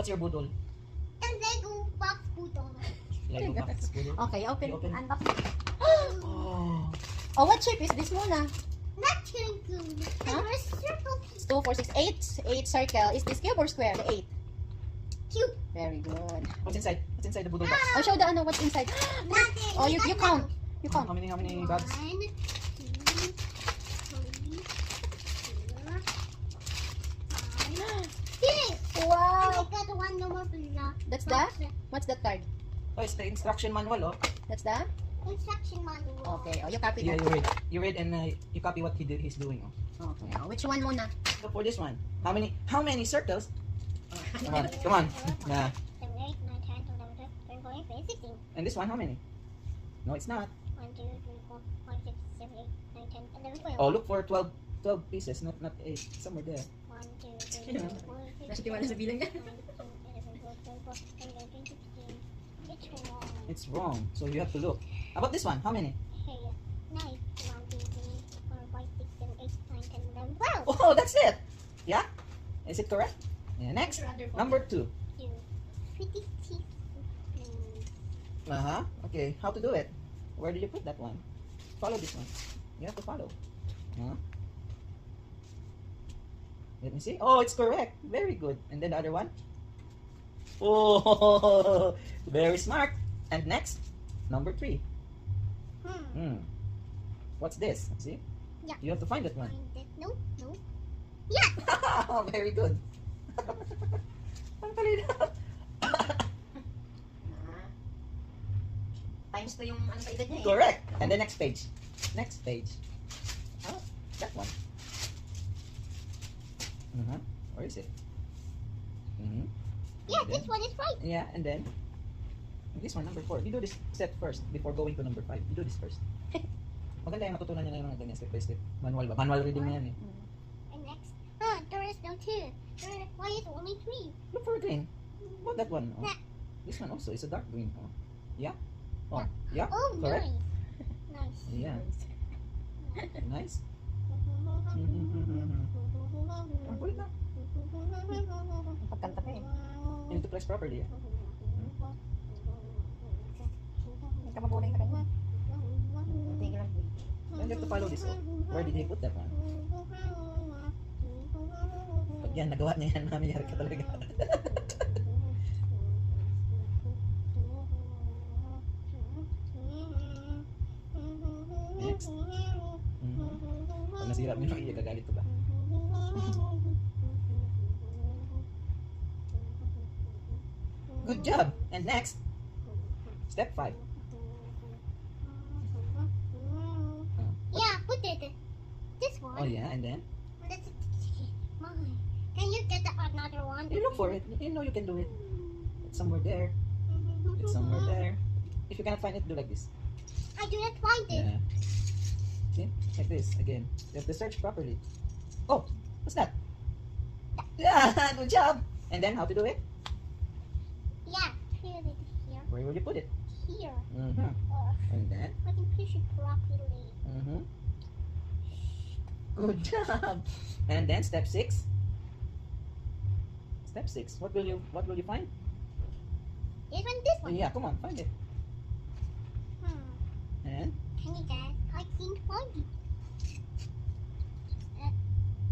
What's your budol? The Lego box poodle. Lego box budol. Okay, open. You open. Unbox. Oh. Oh, what shape is this muna? Not too good. Huh? And we're circle piece. 2, 4, 6, 8. 8 circle. Is this cube or square? The 8. Cute. Very good. What's inside? What's inside the budol box? Oh, show the ano, what's inside. Nothing. Oh, you count. You How count. many bags? 1, 2, 3, 4, 5, 6. Wow. I got one more block. That's the? What's that card? Oh, it's the instruction manual, oh. That's the? Instruction manual. Okay. Oh, you copy Yeah, that. you read and you copy what he's doing, oh. Okay. Oh, which one muna? So for this one, how many circles? Come on. Yeah. 7, 8, 9, 10, 11, 12, 13, 14, 15, 16. And this one, how many? No, it's not. 1, 2, 3, 4, 5, 6, 7, 8, 9, 10, 11, 12. Oh, look for 12 pieces, not 8. Somewhere there. 1, 2, 3, 4, 5, 6, Nasa tiwala sa bilang niya. 9, 10, 11, 12, 13, 14, 15, 16. It's wrong. It's wrong. So you have to look. How about this one? How many? Hey, 9, 1, 2, 3, 4, 5, 6, 7, 8, 9, 10, 11, 12. Oh, that's it. Yeah? Is it correct? Yeah, next. Number 2. 2, 50, 60. Uh-huh. Okay, how to do it? Where did you put that one? Follow this one. You have to follow. Huh? Let me see. Oh, it's correct. Very good. And then the other one? Oh, very smart. And next, number 3. What's this? See? Yeah. You have to find that one. Find it. No, no. Yeah. Oh, very good. Ang talino. Times 2 yung ano sa edad niya eh. Correct. And the next page. Next page. Oh, that one. Where is it? Yeah, this one is right. Yeah, and then this one, number 4. You do this step first before going to number 5. You do this first. Maganda yung matutunan niya na yung mga ganyan step by step. Manual ba? Manual reading na yan eh. And next, there is no 2. Why is only 3? Look for a green. What that one? Oh. That. This one also is a dark green. Oh. Yeah? Oh, yeah? Oh, Correct? nice. Yeah. Nice. Oh, put it na. Pagkanta pa eh. You need to place properly. Yeah? Hindi ka mabulay ka ganyan. Tigil lang. Then you have to follow this. Oh. Where did he put that one? Pag yan, nagawa niya yan, mamiyari ka talaga. Next. Pag nasira mo yung makiya, gagalit ko ba? Good job! And next, step 5. Yeah, put it. This one. Oh yeah, and then? Mine. Can you get another one? You look for it. You know you can do it. It's somewhere there. It's somewhere there. If you cannot find it, do like this. I do not find it. Yeah. See? Like this, again. You have to search properly. Oh! What's that? Yeah! Good job! And then, how to do it? Yeah, put it here. Where will you put it? Here. Mm-hmm. And then? I can push it properly. Mm-hmm. Good job! And then, step 6. Step 6. What will you find? Even this one. Yeah, come on, find it. And? Can you guys? I can't find it.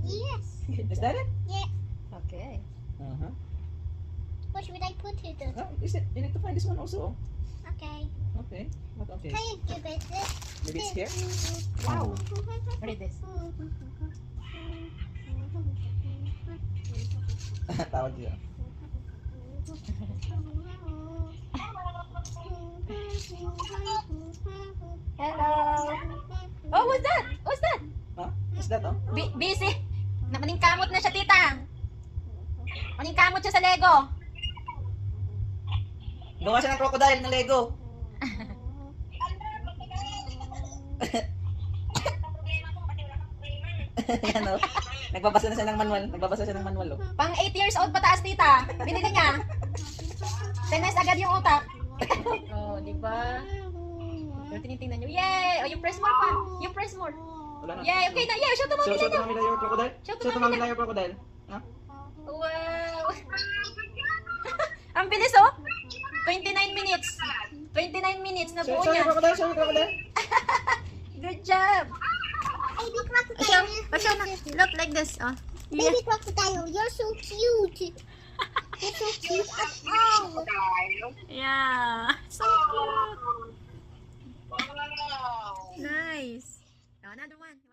Yes. Is that it? Yeah. Okay. Uh-huh. What should I put it? Oh, is it? You need to find this one also. Okay. Okay. What? Okay. Can you give it this? Maybe it's here? Wow. Read this. Tawag siya. Hello. Oh, what's that? What's that? Huh? Is that, oh? Busy. Maningkamot na siya, tita. Maningkamot siya sa Lego. Gawa siya ng crocodile na Lego. Yan, oh. Nagbabasa na siya ng manual. Nagbabasa siya ng manual, oh. Pang 8 years old pataas, tita. Binili niya. Tenes agad yung utak. Oh, di ba? Yung tinitingnan nyo. Yay! Oh, yung press more pa. Yung press more. Wala na. Yay! Okay na. Yay! Show to So, mommy show to na. Mami Layo your crocodile. Show to Show to Mami Mami Layo your crocodile. Huh? Wow! Ang bilis oh. 29 minutes. 29 minutes na buo Sorry, niya. crocodile, sorry, crocodile. Good job. Baby Show, crocodile. look like this. Oh. Yeah. Baby crocodile, you're so cute. You're so cute. Oh. Yeah. So cute. Nice. Oh, another one.